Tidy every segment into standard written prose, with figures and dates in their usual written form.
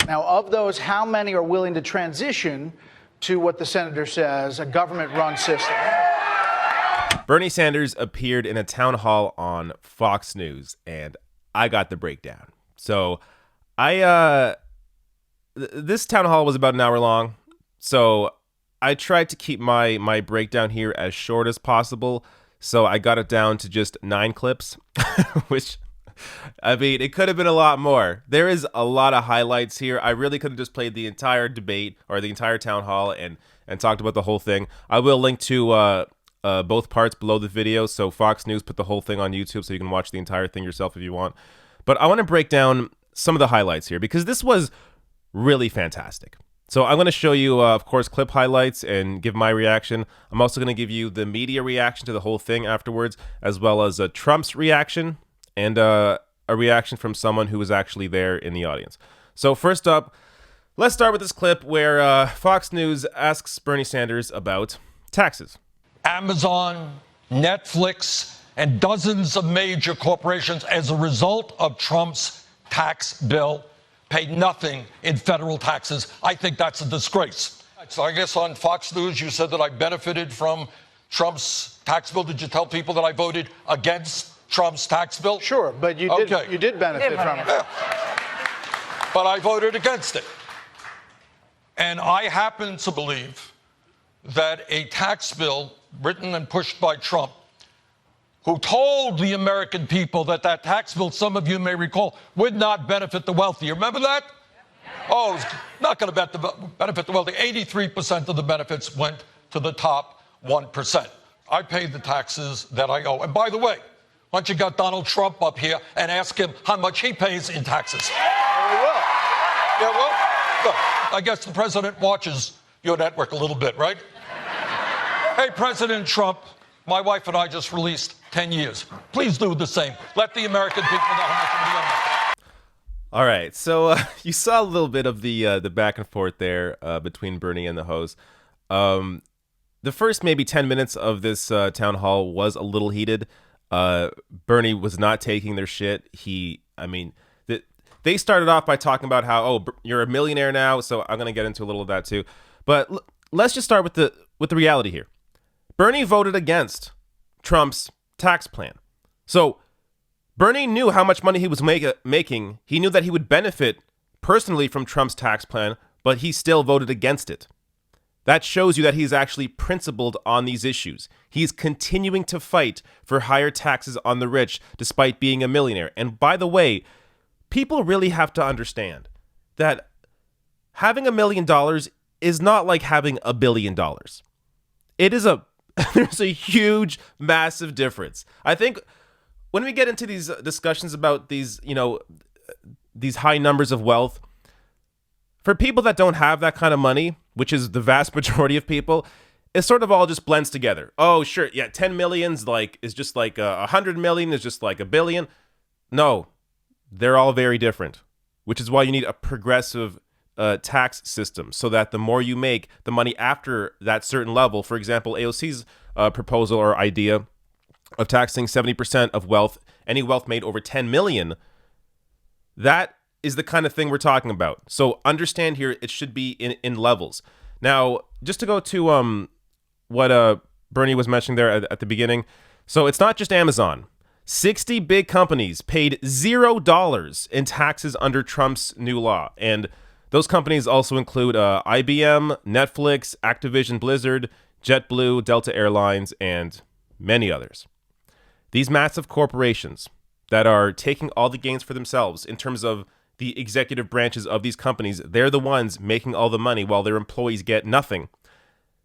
Now, of those, how many are willing to transition to what the senator says, a government-run system? Bernie Sanders appeared in a town hall on Fox News, and I got the breakdown. So this town hall was about an hour long, so I tried to keep my breakdown here as short as possible. So I got it down to just 9 clips, which, I mean, it could have been a lot more. There is a lot of highlights here. I really could have just played the entire debate or the entire town hall and talked about the whole thing. I will link to both parts below the video. So Fox News put the whole thing on YouTube so you can watch the entire thing yourself if you want. But I want to break down some of the highlights here because this was really fantastic. So I'm going to show you, of course, clip highlights and give my reaction. I'm also going to give you the media reaction to the whole thing afterwards, as well as Trump's reaction and a reaction from someone who was actually there in the audience. So first up, let's start with this clip where Fox News asks Bernie Sanders about taxes. Amazon, Netflix, and dozens of major corporations, as a result of Trump's tax bill, paid nothing in federal taxes. I think that's a disgrace. So I guess on Fox News, you said that I benefited from Trump's tax bill. Did you tell people that I voted against Trump's tax bill? Sure, but you did benefit from it. Yeah. But I voted against it. And I happen to believe that a tax bill written and pushed by Trump, who told the American people that that tax bill, some of you may recall, would not benefit the wealthy. Remember that? Oh, it's not going to benefit the wealthy. 83% of the benefits went to the top 1%. I paid the taxes that I owe. And by the way, why don't you get Donald Trump up here and ask him how much he pays in taxes? Oh, we will. Yeah, well, good. I guess the president watches your network a little bit, right? Hey, President Trump, my wife and I just released 10 years. Please do the same. Let the American people know how much money I'm making. All right, so you saw a little bit of the back and forth there between Bernie and the host. The first maybe 10 minutes of this town hall was a little heated. Bernie was not taking their shit. They started off by talking about how, oh, you're a millionaire now, so I'm going to get into a little of that too. But let's just start with the reality here. Bernie voted against Trump's tax plan. So Bernie knew how much money he was making. He knew that he would benefit personally from Trump's tax plan, but he still voted against it. That shows you that he's actually principled on these issues. He's continuing to fight for higher taxes on the rich despite being a millionaire. And by the way, people really have to understand that having $1 million is not like having $1 billion. There's a huge, massive difference. I think when we get into these discussions about these high numbers of wealth, for people that don't have that kind of money, which is the vast majority of people, it sort of all just blends together. Oh, sure, yeah, 10 million's is just like 100 million is just like $1 billion. No, they're all very different, which is why you need a progressive tax system so that the more you make, the money after that certain level, for example, AOC's proposal or idea of taxing 70% of wealth, any wealth made over 10 million, that is the kind of thing we're talking about. So understand here, it should be in levels. Now, just to go to what Bernie was mentioning there at the beginning. So it's not just Amazon. 60 big companies paid $0 in taxes under Trump's new law. And those companies also include IBM, Netflix, Activision Blizzard, JetBlue, Delta Airlines, and many others. These massive corporations that are taking all the gains for themselves in terms of the executive branches of these companies, they're the ones making all the money while their employees get nothing.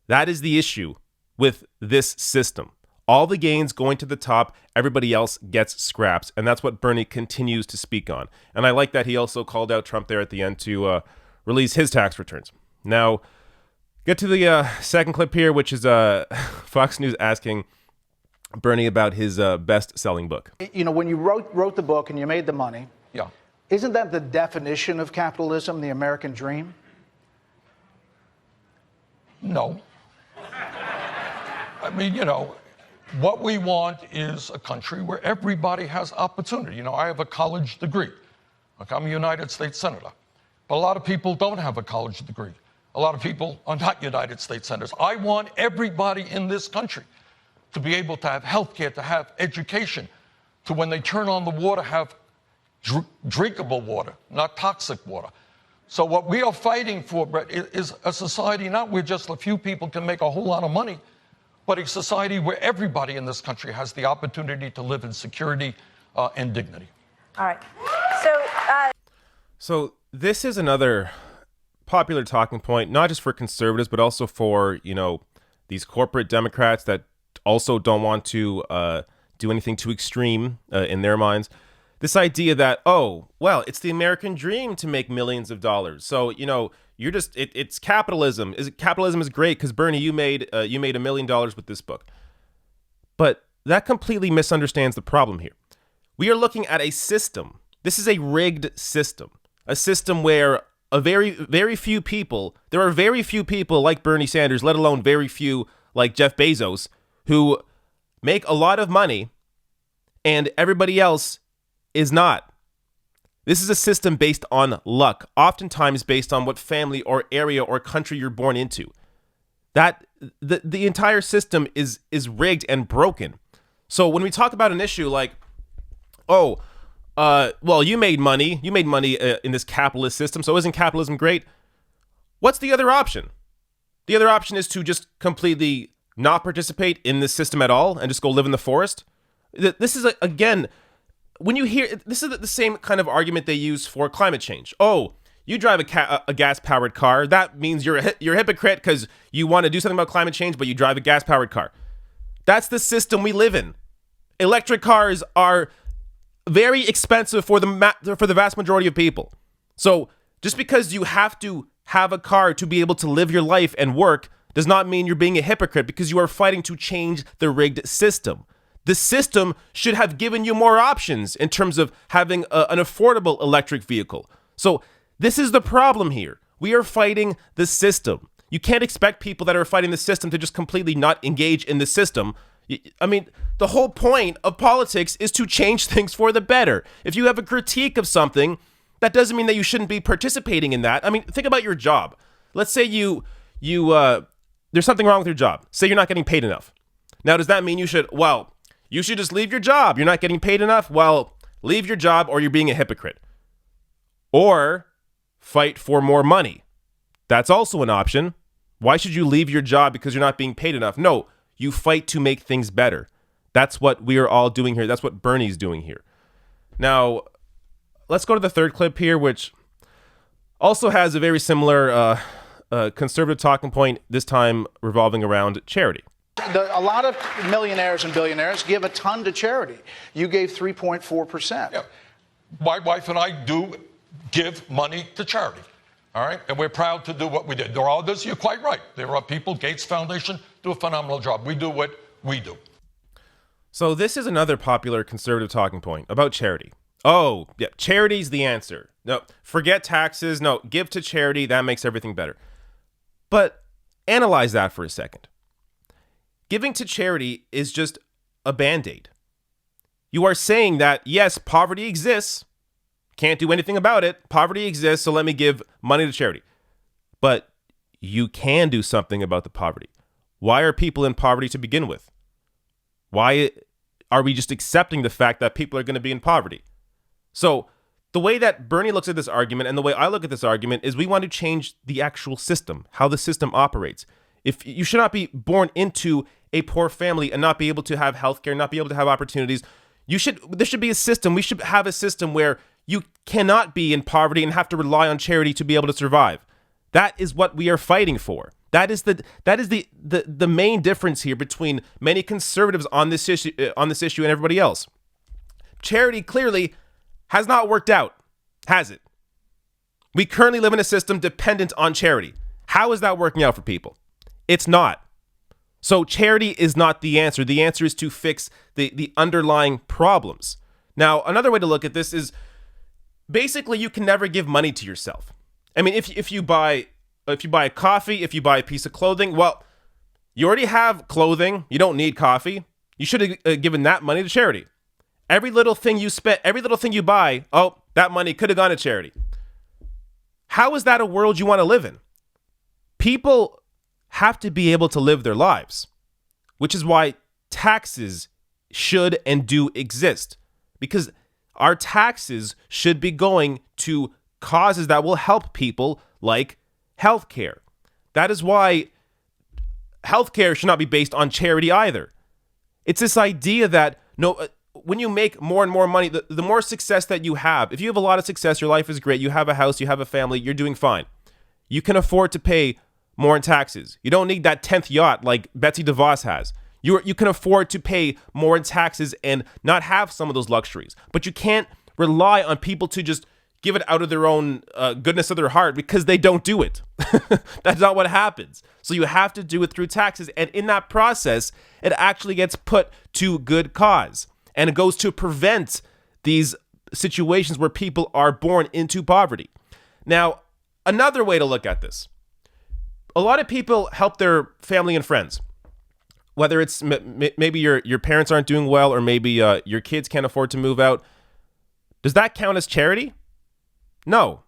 That is the issue with this system. All the gains going to the top, everybody else gets scraps. And that's what Bernie continues to speak on. And I like that he also called out Trump there at the end to release his tax returns. Now, get to the second clip here, which is Fox News asking Bernie about his best-selling book. You know, when you wrote the book and you made the money, Yeah. isn't that the definition of capitalism, the American dream? No. I mean, what we want is a country where everybody has opportunity. I have a college degree. I'm a United States Senator. But a lot of people don't have a college degree. A lot of people are not United States senators. I want everybody in this country to be able to have health care, to have education, to when they turn on the water, have drinkable water, not toxic water. So what we are fighting for, Brett, is a society not where just a few people can make a whole lot of money, but a society where everybody in this country has the opportunity to live in security and dignity. All right. So this is another popular talking point, not just for conservatives, but also for, these corporate Democrats that also don't want to do anything too extreme in their minds. This idea that, oh, well, it's the American dream to make millions of dollars. So, you're just, it's capitalism. Capitalism is great because, Bernie, you made $1 million with this book. But that completely misunderstands the problem here. We are looking at a system. This is a rigged system. A system where very few people, there are very few people like Bernie Sanders, let alone very few like Jeff Bezos, who make a lot of money and everybody else is not. This is a system based on luck, oftentimes based on what family or area or country you're born into. That the entire system is rigged and broken. So when we talk about an issue like, well, you made money in this capitalist system, so isn't capitalism great? What's the other option? The other option is to just completely not participate in this system at all and just go live in the forest. This is, again, when you hear, this is the same kind of argument they use for climate change. Oh, you drive a gas-powered car. That means you're a hypocrite because you want to do something about climate change, but you drive a gas-powered car. That's the system we live in. Electric cars are very expensive for the vast majority of people. So just because you have to have a car to be able to live your life and work does not mean you're being a hypocrite, because you are fighting to change the rigged system. The system should have given you more options in terms of having an affordable electric vehicle. So this is the problem here. We are fighting the system. You can't expect people that are fighting the system to just completely not engage in the system. I mean, the whole point of politics is to change things for the better. If you have a critique of something, that doesn't mean that you shouldn't be participating in that. I mean, think about your job. Let's say there's something wrong with your job. Say you're not getting paid enough. Now, does that mean you should just leave your job? You're not getting paid enough? Well, leave your job, or you're being a hypocrite. Or fight for more money. That's also an option. Why should you leave your job because you're not being paid enough? No, you fight to make things better. That's what we are all doing here. That's what Bernie's doing here. Now, let's go to the third clip here, which also has a very similar conservative talking point, this time revolving around charity. A lot of millionaires and billionaires give a ton to charity. You gave 3.4%. Yeah. My wife and I do give money to charity. All right. And we're proud to do what we did. There are others. You're quite right. There are people. Gates Foundation do a phenomenal job. We do what we do. So this is another popular conservative talking point about charity. Oh, yeah, charity's the answer. No, forget taxes. No, give to charity. That makes everything better. But analyze that for a second. Giving to charity is just a Band-Aid. You are saying that, yes, poverty exists. Can't do anything about it. Poverty exists, so let me give money to charity. But you can do something about the poverty. Why are people in poverty to begin with? Why are we just accepting the fact that people are going to be in poverty? So the way that Bernie looks at this argument and the way I look at this argument is we want to change the actual system, how the system operates. If you should not be born into a poor family and not be able to have healthcare, not be able to have opportunities. There should be a system. We should have a system where you cannot be in poverty and have to rely on charity to be able to survive. That is what we are fighting for. That is the main difference here between many conservatives on this issue and everybody else. Charity clearly has not worked out, has it? We currently live in a system dependent on charity. How is that working out for people? It's not. So charity is not the answer. The answer is to fix the underlying problems. Now, another way to look at this is basically you can never give money to yourself. I mean, if you buy a coffee, if you buy a piece of clothing, well, you already have clothing. You don't need coffee. You should have given that money to charity. Every little thing you spend, every little thing you buy, oh, that money could have gone to charity. How is that a world you want to live in? People have to be able to live their lives, which is why taxes should and do exist, because our taxes should be going to causes that will help people, like healthcare. That is why healthcare should not be based on charity either. It's this idea that when you make more and more money, the more success that you have, if you have a lot of success, your life is great, you have a house, you have a family, you're doing fine. You can afford to pay more in taxes. You don't need that 10th yacht like Betsy DeVos has. You can afford to pay more in taxes and not have some of those luxuries. But you can't rely on people to just give it out of their own goodness of their heart, because they don't do it. That's not what happens. So you have to do it through taxes. And in that process, it actually gets put to good cause. And it goes to prevent these situations where people are born into poverty. Now, another way to look at this. A lot of people help their family and friends. Whether it's maybe your parents aren't doing well, or maybe your kids can't afford to move out. Does that count as charity? No.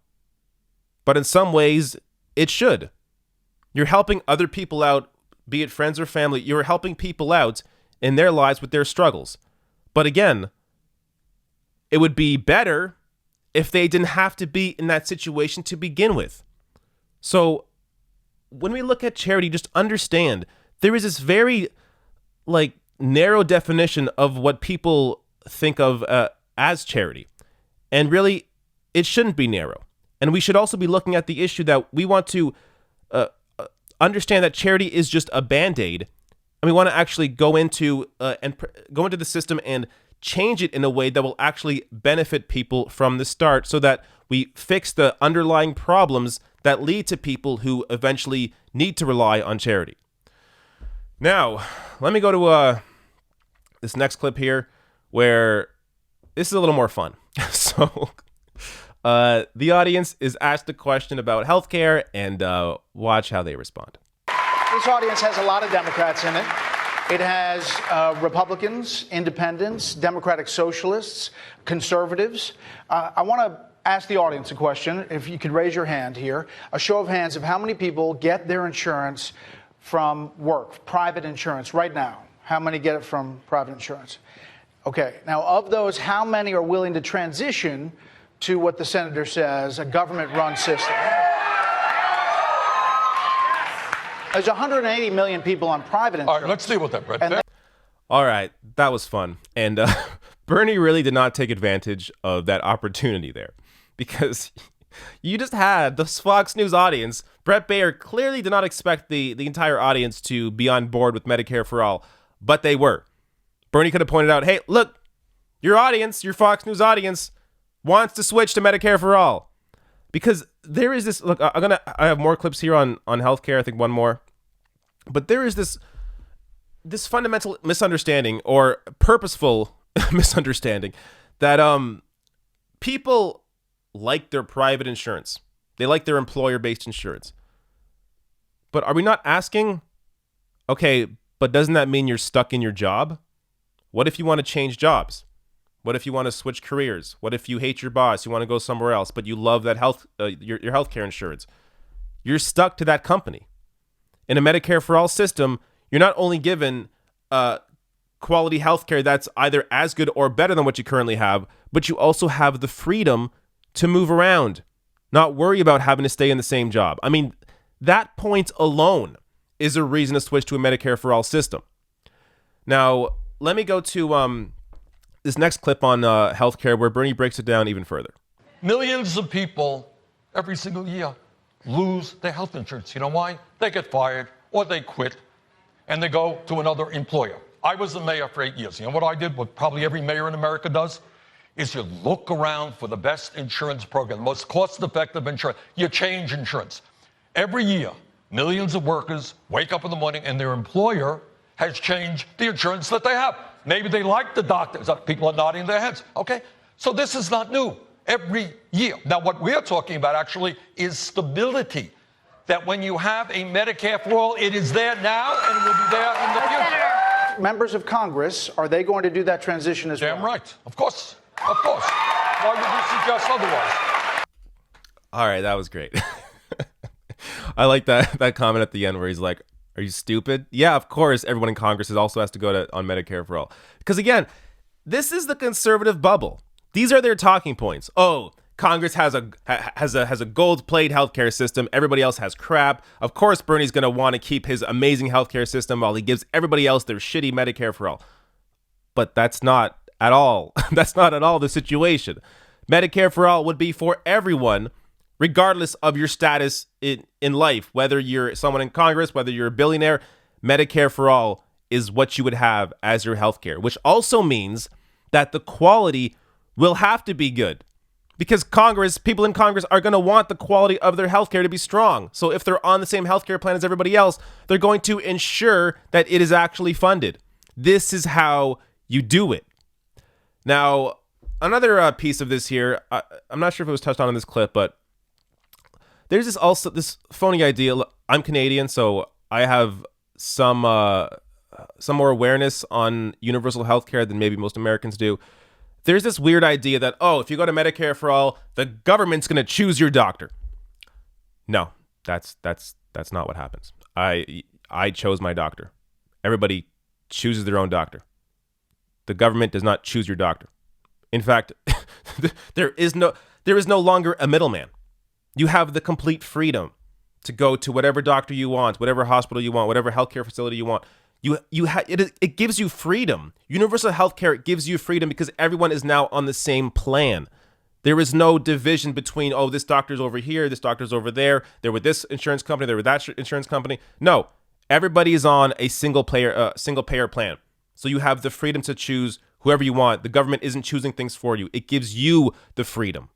But in some ways, it should. You're helping other people out, be it friends or family. You're helping people out in their lives with their struggles. But again, it would be better if they didn't have to be in that situation to begin with. So when we look at charity, just understand there is this very narrow definition of what people think of as charity. And really, it shouldn't be narrow. And we should also be looking at the issue that we want to understand that charity is just a Band-Aid. And we want to actually go into the system and change it in a way that will actually benefit people from the start, so that we fix the underlying problems that lead to people who eventually need to rely on charity. Now, let me go to this next clip here, where this is a little more fun. So the audience is asked a question about healthcare, and watch how they respond. This audience has a lot of Democrats in it. It has Republicans, independents, Democratic socialists, conservatives. I want to ask the audience a question. If you could raise your hand here. A show of hands of how many people get their insurance from work, private insurance, right now. How many get it from private insurance? Okay. Now, of those, how many are willing to transition to what the senator says, a government-run system? There's 180 million people on private insurance. All right, let's deal with that, Brett. All right, that was fun. And Bernie really did not take advantage of that opportunity there, because you just had the Fox News audience. Brett Baer clearly did not expect the entire audience to be on board with Medicare for all, but they were. Bernie could have pointed out, hey, look, your audience, your Fox News audience, wants to switch to Medicare for all. Because there is this, look, I have more clips here on healthcare, I think one more. But there is this fundamental misunderstanding, or purposeful misunderstanding, that people like their private insurance. They like their employer-based insurance. But are we not asking, okay, but doesn't that mean you're stuck in your job? What if you want to change jobs? What if you want to switch careers? What if you hate your boss, you want to go somewhere else, but you love that your healthcare insurance? You're stuck to that company. In a Medicare for all system, you're not only given quality healthcare that's either as good or better than what you currently have, but you also have the freedom to move around, not worry about having to stay in the same job. I mean, that point alone is a reason to switch to a Medicare for all system. Now, let me go to this next clip on healthcare, where Bernie breaks it down even further. Millions of people every single year lose their health insurance. You know why? They get fired or they quit and they go to another employer. I was the mayor for 8 years. You know what I did? What probably every mayor in America does? Is you look around for the best insurance program, the most cost-effective insurance. You change insurance. Every year, millions of workers wake up in the morning and their employer has changed the insurance that they have. Maybe they like the doctors. People are nodding their heads. Okay, so this is not new. Every year. Now, what we're talking about actually is stability. That when you have a Medicare for all, it is there now and will be there in the future. Members of Congress, are they going to do that transition as well? Damn right. Of course. Of course. Why would you suggest otherwise? All right, that was great. I like that comment at the end where he's like, "Are you stupid?" Yeah, of course. Everyone in Congress also has to go on Medicare for all. Because again, this is the conservative bubble. These are their talking points. Oh, Congress has a gold-plated healthcare system. Everybody else has crap. Of course, Bernie's going to want to keep his amazing healthcare system while he gives everybody else their shitty Medicare for all. But that's not at all. That's not at all the situation. Medicare for all would be for everyone, regardless of your status in life, whether you're someone in Congress, whether you're a billionaire. Medicare for all is what you would have as your healthcare, which also means that the quality will have to be good, because people in Congress are going to want the quality of their healthcare to be strong. So if they're on the same healthcare plan as everybody else, they're going to ensure that it is actually funded. This is how you do it. Now, another piece of this here, I'm not sure if it was touched on in this clip, but there's this phony idea. I'm Canadian, so I have some more awareness on universal healthcare than maybe most Americans do. There's this weird idea that, oh, if you go to Medicare for all, the government's going to choose your doctor. No, that's not what happens. I chose my doctor. Everybody chooses their own doctor. The government does not choose your doctor. In fact, there is no longer a middleman. You have the complete freedom to go to whatever doctor you want, whatever hospital you want, whatever healthcare facility you want. It gives you freedom. Universal healthcare gives you freedom because everyone is now on the same plan. There is no division between, oh, this doctor's over here, this doctor's over there. They're with this insurance company, they're with that insurance company. No, everybody is on a single payer plan. So you have the freedom to choose whoever you want. The government isn't choosing things for you. It gives you the freedom.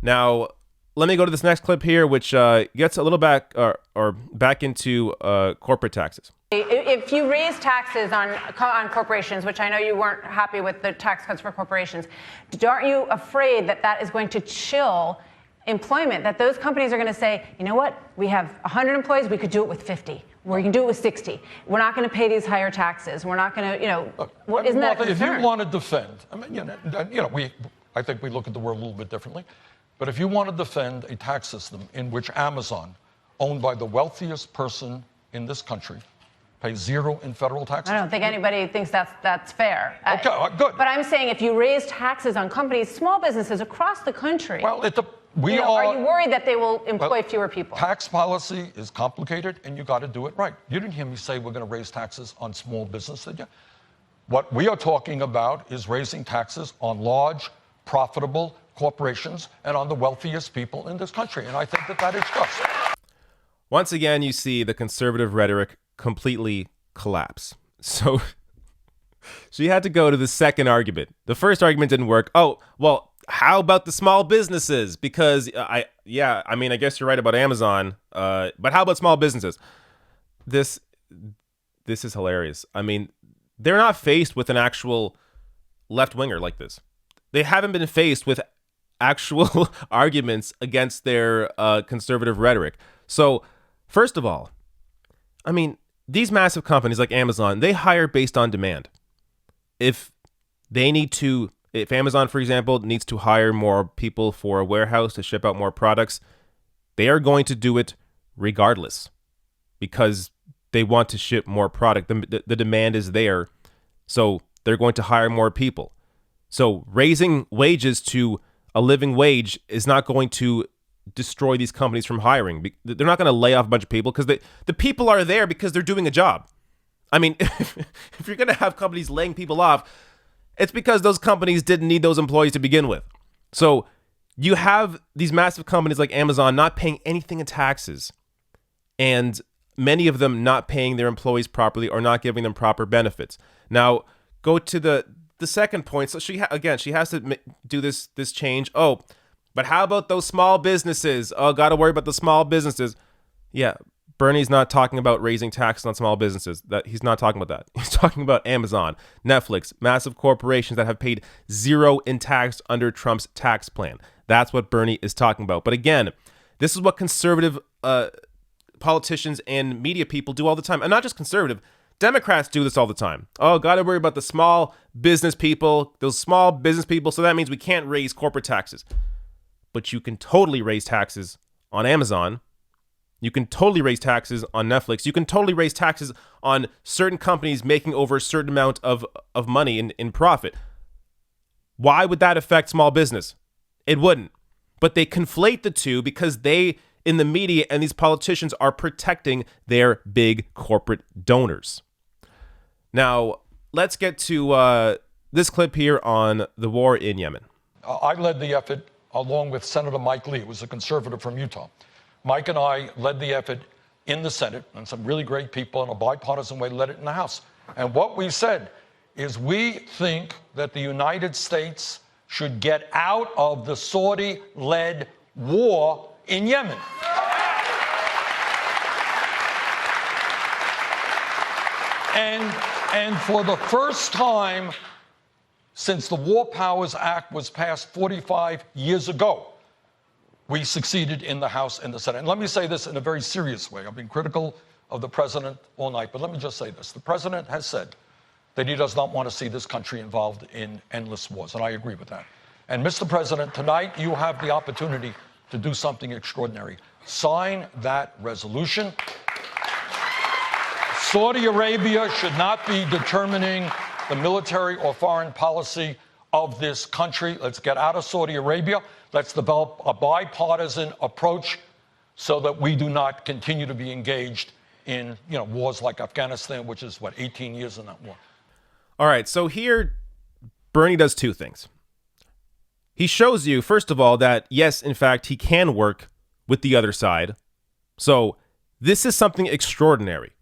Now, let me go to this next clip here, which gets a little back into corporate taxes. If you raise taxes on corporations, which I know you weren't happy with the tax cuts for corporations, aren't you afraid that that is going to chill employment, that those companies are going to say, you know what, we have 100 employees, we could do it with 50. We can do it with 60. We're not going to pay these higher taxes. We're not going to, isn't that a concern? If you want to defend, I think we look at the world a little bit differently, but if you want to defend a tax system in which Amazon, owned by the wealthiest person in this country, pays zero in federal taxes. I don't think anybody thinks that's fair. Okay, good. But I'm saying if you raise taxes on companies, small businesses across the country, well, are you worried that they will employ fewer people? Tax policy is complicated, and you got to do it right. You didn't hear me say we're going to raise taxes on small business, did you? What we are talking about is raising taxes on large, profitable corporations and on the wealthiest people in this country, and I think that is just. Once again, you see the conservative rhetoric completely collapse. So she had to go to the second argument. The first argument didn't work. Oh, well, how about the small businesses? Because I guess you're right about Amazon. But how about small businesses? This is hilarious. I mean, they're not faced with an actual left-winger like this. They haven't been faced with actual arguments against their conservative rhetoric. So, first of all, I mean, these massive companies like Amazon, they hire based on demand. If Amazon, for example, needs to hire more people for a warehouse to ship out more products, they are going to do it regardless because they want to ship more product. The demand is there, so they're going to hire more people. So raising wages to a living wage is not going to destroy these companies from hiring. They're not going to lay off a bunch of people because the people are there because they're doing a job. I mean, if you're going to have companies laying people off, it's because those companies didn't need those employees to begin with. So you have these massive companies like Amazon not paying anything in taxes, and many of them not paying their employees properly or not giving them proper benefits. Now, go to the second point. So she has to do this change. Oh, but how about those small businesses? Oh, got to worry about the small businesses. Yeah, Bernie's not talking about raising taxes on small businesses. He's not talking about that. He's talking about Amazon, Netflix, massive corporations that have paid zero in tax under Trump's tax plan. That's what Bernie is talking about. But again, this is what conservative politicians and media people do all the time. And not just conservative. Democrats do this all the time. Oh, got to worry about the small business people, those small business people. So that means we can't raise corporate taxes. but you can totally raise taxes on Amazon. You can totally raise taxes on Netflix. You can totally raise taxes on certain companies making over a certain amount of money in profit. Why would that affect small business? It wouldn't. But they conflate the two because they, in the media and these politicians, are protecting their big corporate donors. Now, let's get to this clip here on the war in Yemen. I led the effort along with Senator Mike Lee, who was a conservative from Utah. Mike and I led the effort in the Senate, and some really great people in a bipartisan way led it in the House. And what we said is we think that the United States should get out of the Saudi-led war in Yemen. And for the first time since the War Powers Act was passed 45 years ago, we succeeded in the House and the Senate. And let me say this in a very serious way. I've been critical of the president all night, but let me just say this. The president has said that he does not want to see this country involved in endless wars, and I agree with that. And Mr. President, tonight you have the opportunity to do something extraordinary. Sign that resolution. Saudi Arabia should not be determining the military or foreign policy of this country. Let's get out of Saudi Arabia. Let's develop a bipartisan approach so that we do not continue to be engaged in, wars like Afghanistan, which is 18 years in that war. All right, so here Bernie does two things. He shows you, first of all, that yes, in fact, he can work with the other side. So this is something extraordinary.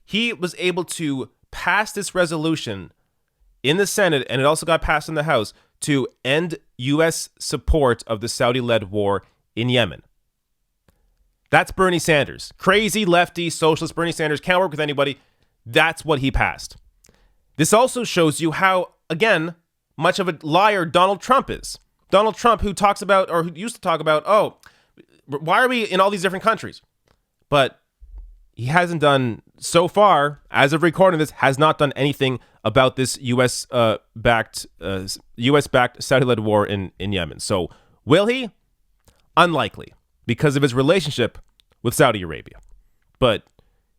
He was able to pass this resolution in the Senate, and it also got passed in the House, to end U.S. support of the Saudi-led war in Yemen. That's Bernie Sanders. Crazy, lefty, socialist Bernie Sanders can't work with anybody. That's what he passed. This also shows you how, again, much of a liar Donald Trump is. Donald Trump, who talks about, or who used to talk about, why are we in all these different countries? But he hasn't done, so far, as of recording this, has not done anything about this U.S.-backed Saudi-led war in Yemen. So will he? Unlikely, because of his relationship with Saudi Arabia. But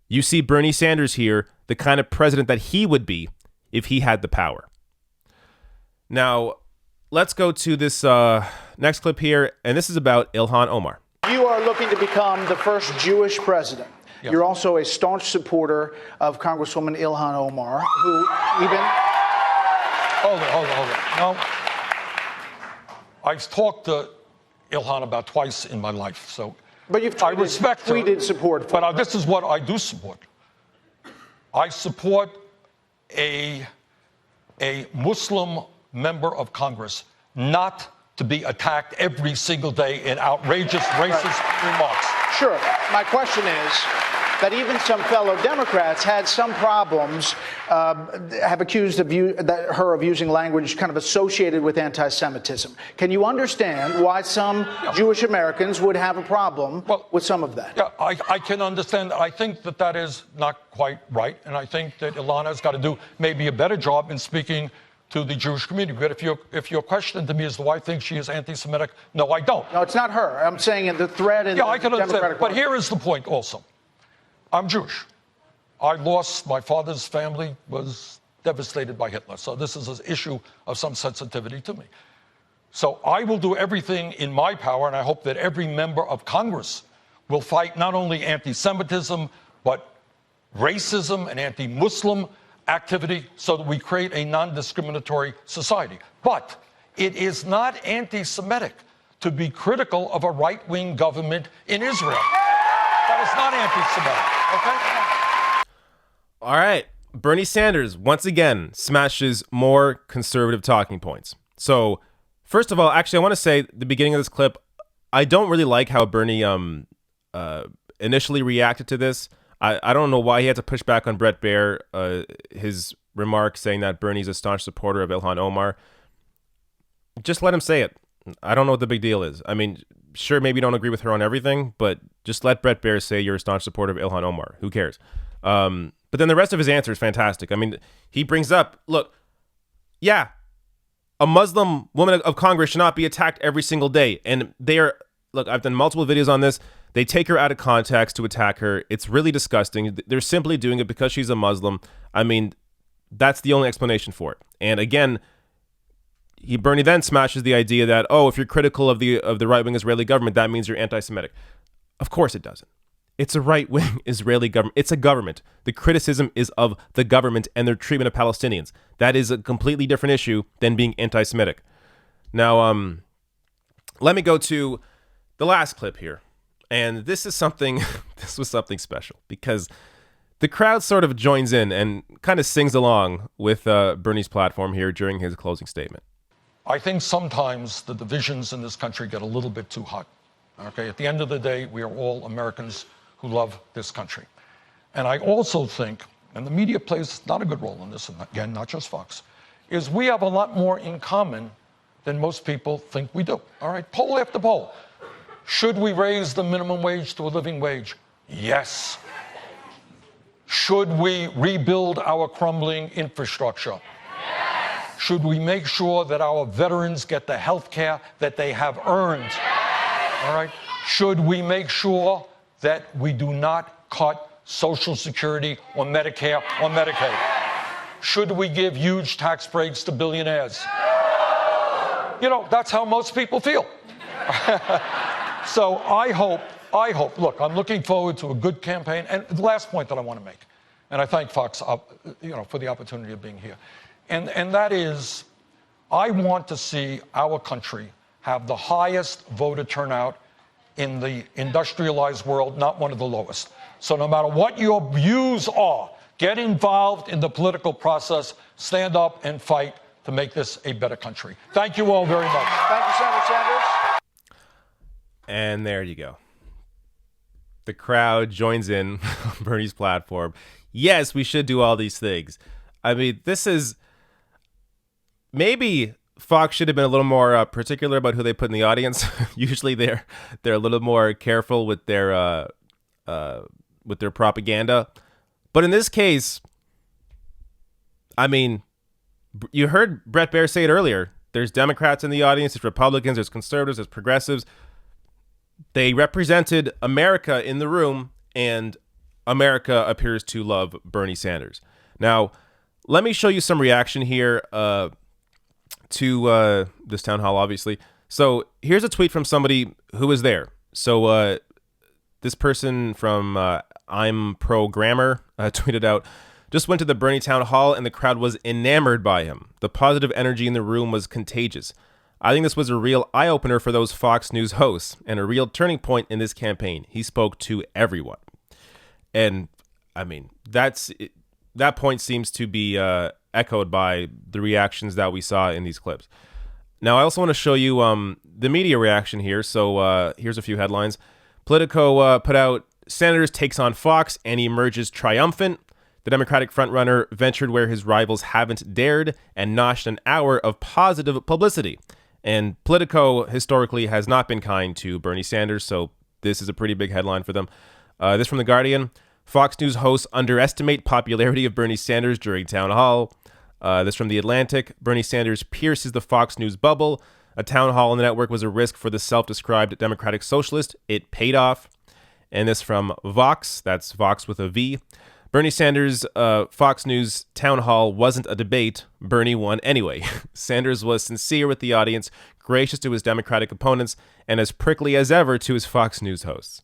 you see Bernie Sanders here, the kind of president that he would be if he had the power. Now, let's go to this next clip here, and this is about Ilhan Omar. You are looking to become the first Jewish president. Yes. You're also a staunch supporter of Congresswoman Ilhan Omar, who even... Hold it. No. I've talked to Ilhan about twice in my life, so... But you've I respect her, tweeted support for but this is what I do support. I support a Muslim member of Congress not to be attacked every single day in outrageous racist remarks. Sure. My question is that even some fellow Democrats had some problems, have accused her of using language kind of associated with anti-Semitism. Can you understand why some Jewish Americans would have a problem with some of that? Yeah, I can understand. I think that is not quite right, and I think that Ilhan has got to do maybe a better job in speaking to the Jewish community. But if your question to me is, do I think she is anti-Semitic? No, I don't. No, it's not her. I'm saying in the thread in the I can understand. Democratic But Party. here is the point also. I'm Jewish. My father's family was devastated by Hitler. So this is an issue of some sensitivity to me. So I will do everything in my power, and I hope that every member of Congress will fight not only anti-Semitism, but racism and anti-Muslim activity so that we create a non-discriminatory society. But it is not anti-Semitic to be critical of a right-wing government in Israel. That is not anti-Semitic, okay? All right. Bernie Sanders, once again, smashes more conservative talking points. So, first of all, actually, I want to say at the beginning of this clip, I don't really like how Bernie initially reacted to this. I don't know why he had to push back on Bret Baier, his remark saying that Bernie's a staunch supporter of Ilhan Omar. Just let him say it. I don't know what the big deal is. I mean, sure, maybe you don't agree with her on everything, but just let Bret Baier say you're a staunch supporter of Ilhan Omar. Who cares? But then the rest of his answer is fantastic. I mean, he brings up, look, yeah, a Muslim woman of Congress should not be attacked every single day. And they are, look, I've done multiple videos on this. They take her out of context to attack her. It's really disgusting. They're simply doing it because she's a Muslim. I mean, that's the only explanation for it. And again, Bernie then smashes the idea that, oh, if you're critical of the right-wing Israeli government, that means you're anti-Semitic. Of course it doesn't. It's a right-wing Israeli government. It's a government. The criticism is of the government and their treatment of Palestinians. That is a completely different issue than being anti-Semitic. Now, let me go to the last clip here. And this was something special because the crowd sort of joins in and kind of sings along with Bernie's platform here during his closing statement. I think sometimes the divisions in this country get a little bit too hot. Okay, at the end of the day, we are all Americans who love this country. And I also think, and the media plays not a good role in this, and again, not just Fox, is we have a lot more in common than most people think we do. All right, poll after poll. Should we raise the minimum wage to a living wage? Yes. Should we rebuild our crumbling infrastructure? Yes. Should we make sure that our veterans get the health care that they have earned? Yes. All right. Should we make sure that we do not cut Social Security or Medicare or Medicaid? Should we give huge tax breaks to billionaires? You know, that's how most people feel. So I hope, look, I'm looking forward to a good campaign. And the last point that I want to make, and I thank Fox, for the opportunity of being here, and that is, I want to see our country have the highest voter turnout in the industrialized world, not one of the lowest. So no matter what your views are, get involved in the political process, stand up and fight to make this a better country. Thank you all very much. Thank you, Senator Sanders. And there you go. The crowd joins in on Bernie's platform. Yes, we should do all these things. I mean, this is... Maybe Fox should have been a little more particular about who they put in the audience. Usually they're a little more careful with their propaganda. But in this case, I mean, you heard Bret Baier say it earlier. There's Democrats in the audience, there's Republicans, there's conservatives, there's progressives. They represented America in the room, and America appears to love Bernie Sanders. Now, let me show you some reaction here to this town hall, obviously. So here's a tweet from somebody who was there. So this person from I'm Pro Grammar tweeted out, just went to the Bernie town hall and the crowd was enamored by him. The positive energy in the room was contagious. I think this was a real eye-opener for those Fox News hosts and a real turning point in this campaign. He spoke to everyone. And, I mean, that point seems to be echoed by the reactions that we saw in these clips. Now, I also want to show you the media reaction here. So here's a few headlines. Politico put out, Sanders takes on Fox and he emerges triumphant. The Democratic frontrunner ventured where his rivals haven't dared and noshed an hour of positive publicity. And Politico historically has not been kind to Bernie Sanders, so this is a pretty big headline for them. This from The Guardian. Fox News hosts underestimate popularity of Bernie Sanders during town hall. This from The Atlantic. Bernie Sanders pierces the Fox News bubble. A town hall on the network was a risk for the self-described Democratic socialist. It paid off. And this from Vox. That's Vox with a V. Bernie Sanders' Fox News town hall wasn't a debate. Bernie won anyway. Sanders was sincere with the audience, gracious to his Democratic opponents, and as prickly as ever to his Fox News hosts.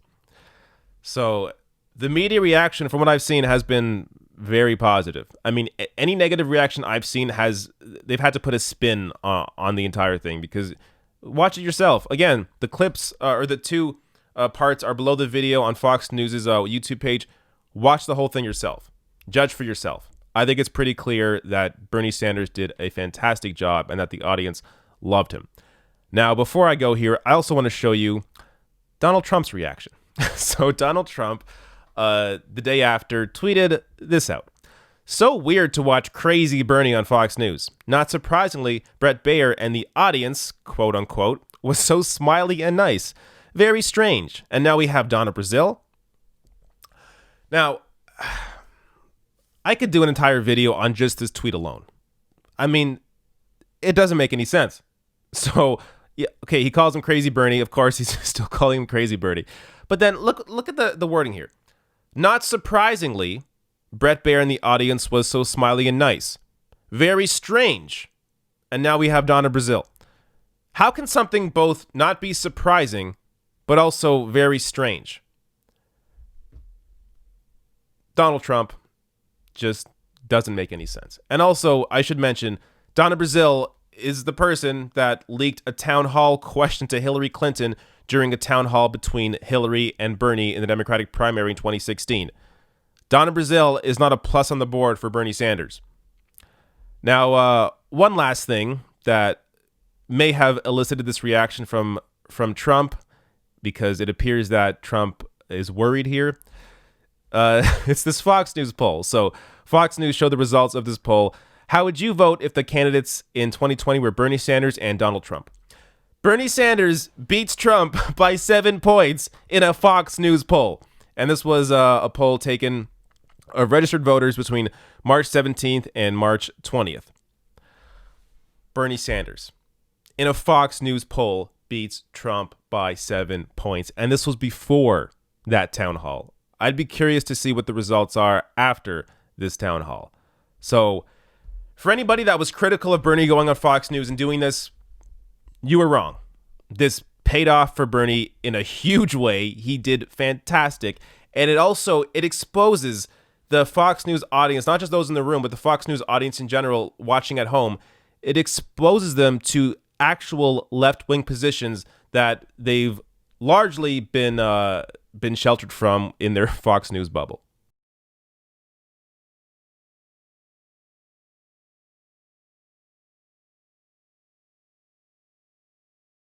So the media reaction, from what I've seen, has been very positive. I mean, any negative reaction I've seen they've had to put a spin on the entire thing, because watch it yourself. Again, the clips or the two parts are below the video on Fox News' YouTube page. Watch the whole thing yourself. Judge for yourself. I think it's pretty clear that Bernie Sanders did a fantastic job and that the audience loved him. Now, before I go here, I also want to show you Donald Trump's reaction. So Donald Trump, the day after, tweeted this out. So weird to watch crazy Bernie on Fox News. Not surprisingly, Bret Baier and the audience, quote unquote, was so smiley and nice. Very strange. And now we have Donna Brazile. Now, I could do an entire video on just this tweet alone. I mean, it doesn't make any sense. So, yeah, okay, he calls him Crazy Bernie. Of course, he's still calling him Crazy Bernie. But then look at the wording here. Not surprisingly, Brett Baer in the audience was so smiley and nice. Very strange. And now we have Donna Brazil. How can something both not be surprising, but also very strange? Donald Trump just doesn't make any sense. And also, I should mention, Donna Brazil is the person that leaked a town hall question to Hillary Clinton during a town hall between Hillary and Bernie in the Democratic primary in 2016. Donna Brazil is not a plus on the board for Bernie Sanders. Now, one last thing that may have elicited this reaction from Trump, because it appears that Trump is worried here. It's this Fox News poll. So Fox News showed the results of this poll. How would you vote if the candidates in 2020 were Bernie Sanders and Donald Trump? Bernie Sanders beats Trump by 7 points in a Fox News poll. And this was a poll taken of registered voters between March 17th and March 20th. Bernie Sanders, in a Fox News poll, beats Trump by 7 points. And this was before that town hall. I'd be curious to see what the results are after this town hall. So, for anybody that was critical of Bernie going on Fox News and doing this, you were wrong. This paid off for Bernie in a huge way. He did fantastic. And it exposes the Fox News audience, not just those in the room, but the Fox News audience in general watching at home. It exposes them to actual left-wing positions that they've largely been sheltered from in their Fox News bubble.